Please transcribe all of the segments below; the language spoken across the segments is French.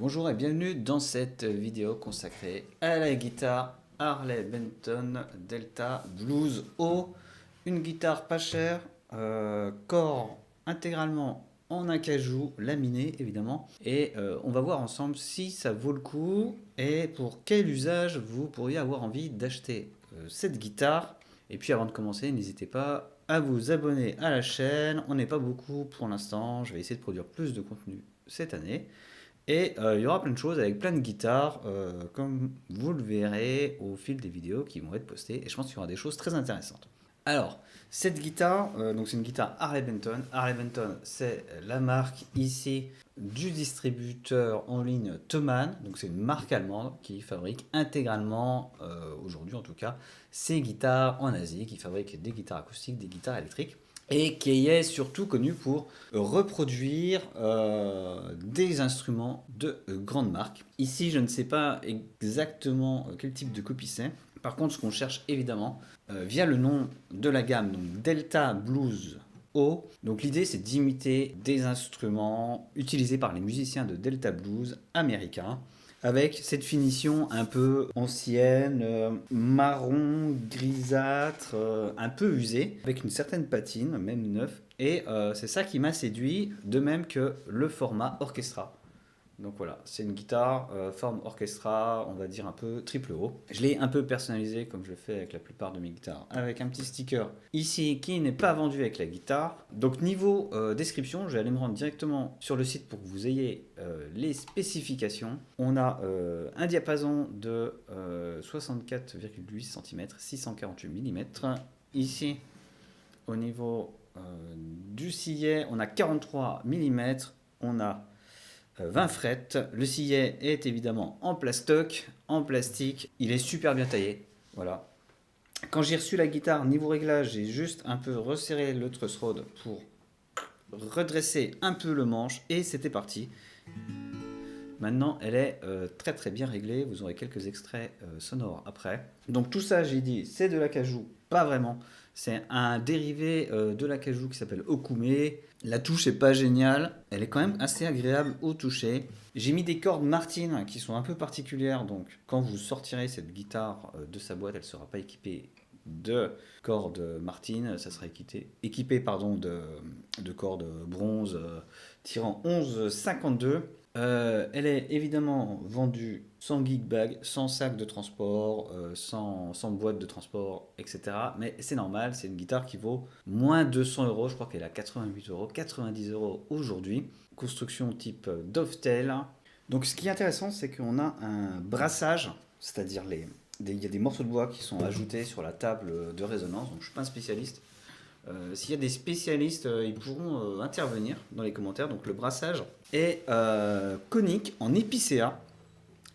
Bonjour et bienvenue dans cette vidéo consacrée à la guitare Harley Benton Delta Blues O. Une guitare pas chère, corps intégralement en acajou laminé évidemment. Et on va voir ensemble si ça vaut le coup et pour quel usage vous pourriez avoir envie d'acheter cette guitare. Et puis avant de commencer, n'hésitez pas à vous abonner à la chaîne. On n'est pas beaucoup pour l'instant, je vais essayer de produire plus de contenu cette année. Et il y aura plein de choses avec plein de guitares, comme vous le verrez au fil des vidéos qui vont être postées. Et je pense qu'il y aura des choses très intéressantes. Alors, cette guitare, donc c'est une guitare Harley Benton. Harley Benton, c'est la marque ici du distributeur en ligne Thomann. Donc c'est une marque allemande qui fabrique intégralement, aujourd'hui en tout cas, ces guitares en Asie, qui fabrique des guitares acoustiques, des guitares électriques et qui est surtout connu pour reproduire des instruments de grandes marques. Ici, je ne sais pas exactement quel type de copie c'est. Par contre, ce qu'on cherche évidemment, via le nom de la gamme, donc Delta Blues O. Donc l'idée, c'est d'imiter des instruments utilisés par les musiciens de Delta Blues américains, avec cette finition un peu ancienne, marron, grisâtre, un peu usée, avec une certaine patine, même neuf. Et c'est ça qui m'a séduit, de même que le format orchestra. Donc voilà, c'est une guitare forme orchestra, on va dire un peu triple haut. Je l'ai un peu personnalisé comme je le fais avec la plupart de mes guitares, avec un petit sticker ici qui n'est pas vendu avec la guitare. Donc niveau description, je vais aller me rendre directement sur le site pour que vous ayez les spécifications. On a un diapason de 64,8 cm, 648 mm. Ici, au niveau du sillet, on a 43 mm, on a 20 frettes. Le sillet est évidemment en plastoc, en plastique. Il est super bien taillé. Voilà. Quand j'ai reçu la guitare, niveau réglage, j'ai juste un peu resserré le truss rod pour redresser un peu le manche et c'était parti. Maintenant, elle est très très bien réglée. Vous aurez quelques extraits sonores après. Donc tout ça, j'ai dit, c'est de l'acajou. Pas vraiment. C'est un dérivé de l'acajou qui s'appelle Okume. La touche est pas géniale. Elle est quand même assez agréable au toucher. J'ai mis des cordes Martin qui sont un peu particulières. Donc quand vous sortirez cette guitare de sa boîte, elle ne sera pas équipée de cordes Martin. Ça sera équipé pardon, de cordes bronze tirant 11,52. Elle est évidemment vendue sans gig bag, sans sac de transport, sans boîte de transport, etc. Mais c'est normal, c'est une guitare qui vaut moins de 200 euros. Je crois qu'elle est à 88 euros, 90 euros aujourd'hui. Construction type Dovetail. Donc ce qui est intéressant, c'est qu'on a un brassage, c'est-à-dire il y a des morceaux de bois qui sont ajoutés sur la table de résonance. Donc je ne suis pas un spécialiste. S'il y a des spécialistes, ils pourront intervenir dans les commentaires. Donc le brassage est conique en épicéa.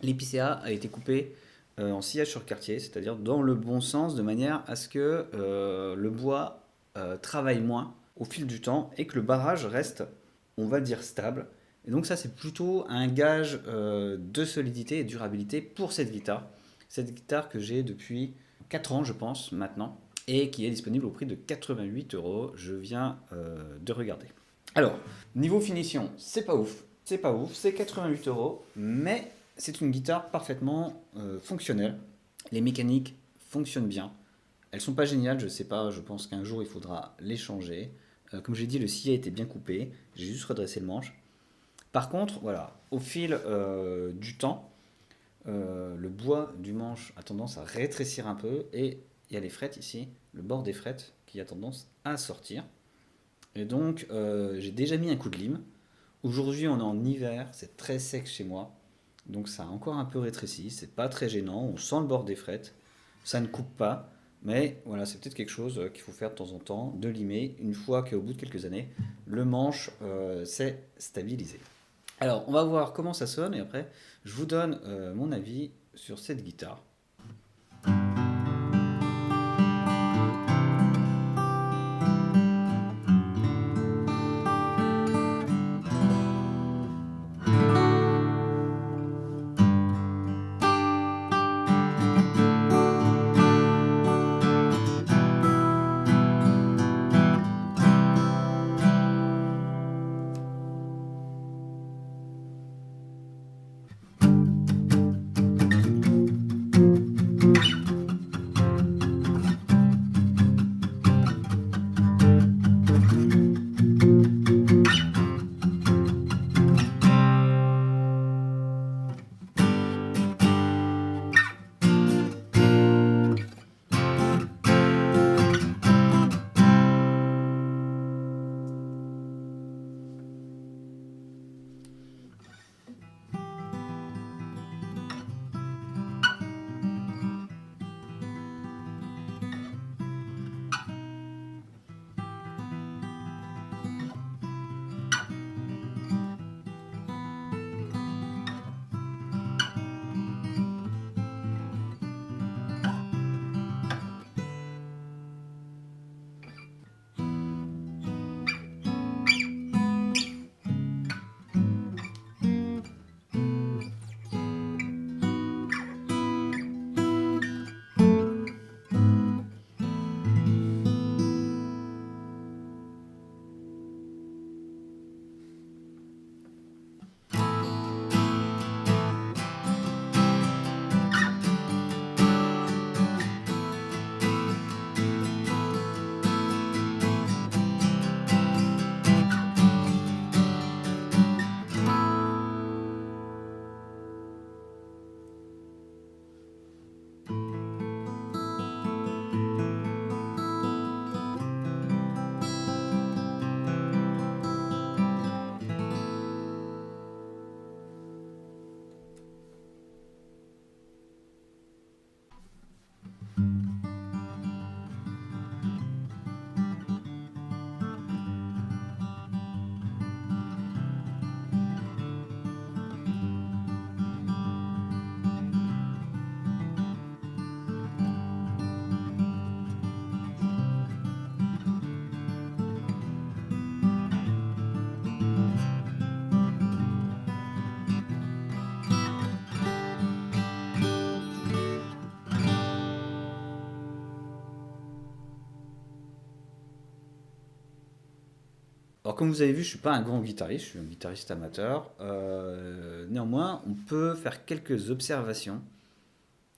L'épicéa a été coupé en sillage sur quartier, c'est-à-dire dans le bon sens, de manière à ce que le bois travaille moins au fil du temps et que le barrage reste, on va dire, stable. Et donc ça, c'est plutôt un gage de solidité et de durabilité pour cette guitare. Cette guitare que j'ai depuis 4 ans, je pense, maintenant, et qui est disponible au prix de 88 euros. Je viens de regarder. Alors, niveau finition, c'est pas ouf. C'est pas ouf, c'est 88 euros, mais c'est une guitare parfaitement fonctionnelle. Les mécaniques fonctionnent bien. Elles sont pas géniales, je sais pas, je pense qu'un jour il faudra les changer. Comme j'ai dit, le sillet était bien coupé, j'ai juste redressé le manche. Par contre, voilà, au fil du temps, le bois du manche a tendance à rétrécir un peu et il y a les frettes ici, le bord des frettes qui a tendance à sortir. Et donc, j'ai déjà mis un coup de lime. Aujourd'hui, on est en hiver, c'est très sec chez moi. Donc, ça a encore un peu rétréci. C'est pas très gênant. On sent le bord des frettes. Ça ne coupe pas. Mais voilà, c'est peut-être quelque chose qu'il faut faire de temps en temps, de limer, une fois qu'au bout de quelques années, le manche s'est stabilisé. Alors, on va voir comment ça sonne et après, je vous donne mon avis sur cette guitare. Alors comme vous avez vu, je suis pas un grand guitariste, je suis un guitariste amateur. Néanmoins, on peut faire quelques observations.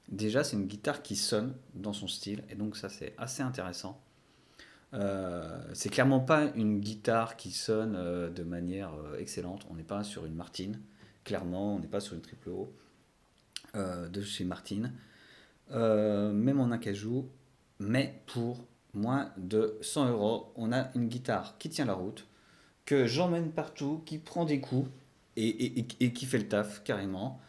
Déjà, c'est une guitare qui sonne dans son style, et donc ça c'est assez intéressant. C'est clairement pas une guitare qui sonne de manière excellente. On n'est pas sur une Martin, clairement, on n'est pas sur une triple O de chez Martin, même en acajou. Mais pour moins de 100 euros, on a une guitare qui tient la route, que j'emmène partout, qui prend des coups et qui fait le taf carrément.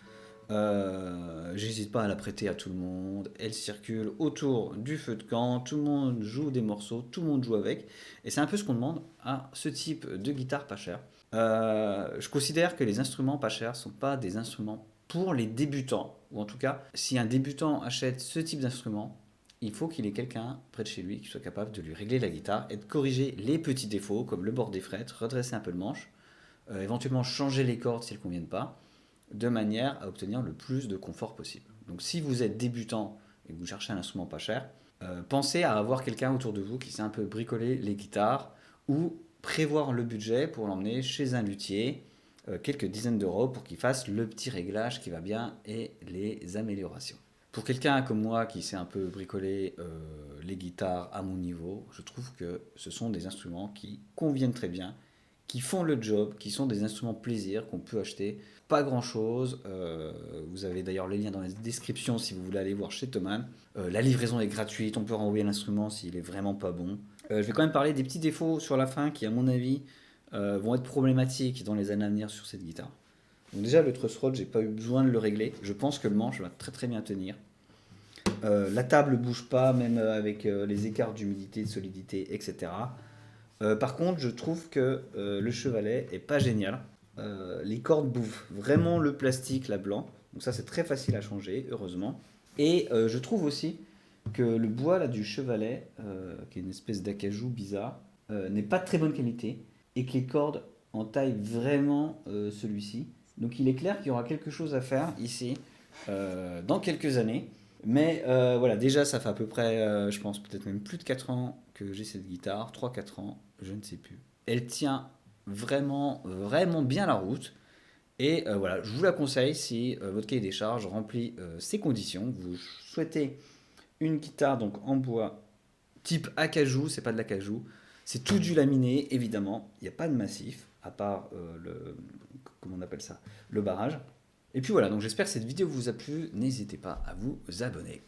J'hésite pas à la prêter à tout le monde. Elle circule autour du feu de camp. Tout le monde joue des morceaux. Tout le monde joue avec. Et c'est un peu ce qu'on demande à ce type de guitare pas chère. Je considère que les instruments pas chers sont pas des instruments pour les débutants. Ou en tout cas, si un débutant achète ce type d'instrument, il faut qu'il ait quelqu'un près de chez lui qui soit capable de lui régler la guitare et de corriger les petits défauts comme le bord des frettes, redresser un peu le manche, éventuellement changer les cordes si elles ne conviennent pas de manière à obtenir le plus de confort possible. Donc si vous êtes débutant et que vous cherchez un instrument pas cher, pensez à avoir quelqu'un autour de vous qui sait un peu bricoler les guitares ou prévoir le budget pour l'emmener chez un luthier, quelques dizaines d'euros pour qu'il fasse le petit réglage qui va bien et les améliorations. Pour quelqu'un comme moi qui sait un peu bricoler les guitares à mon niveau, je trouve que ce sont des instruments qui conviennent très bien, qui font le job, qui sont des instruments plaisir qu'on peut acheter. Pas grand chose. Vous avez d'ailleurs les liens dans la description si vous voulez aller voir chez Thomann. La livraison est gratuite, on peut renvoyer l'instrument s'il est vraiment pas bon. Je vais quand même parler des petits défauts sur la fin qui, à mon avis, vont être problématiques dans les années à venir sur cette guitare. Donc déjà, le truss rod, j'ai pas eu besoin de le régler. Je pense que le manche va très très bien tenir. La table bouge pas, même avec les écarts d'humidité, de solidité, etc. Par contre, je trouve que le chevalet est pas génial. Les cordes bouffent vraiment le plastique là blanc. Donc ça, c'est très facile à changer, heureusement. Et je trouve aussi que le bois là du chevalet, qui est une espèce d'acajou bizarre, n'est pas de très bonne qualité et que les cordes entaillent vraiment celui-ci. Donc il est clair qu'il y aura quelque chose à faire ici dans quelques années. Mais voilà, déjà ça fait à peu près, je pense peut-être même plus de 4 ans que j'ai cette guitare, 3 4 ans, je ne sais plus. Elle tient vraiment, vraiment bien la route. Et voilà, je vous la conseille si votre cahier des charges remplit ces conditions. Vous souhaitez une guitare donc en bois type acajou, c'est pas de l'acajou, c'est tout du laminé évidemment, il n'y a pas de massif à part comment on appelle ça, le barrage. Et puis voilà, donc j'espère que cette vidéo vous a plu, n'hésitez pas à vous abonner.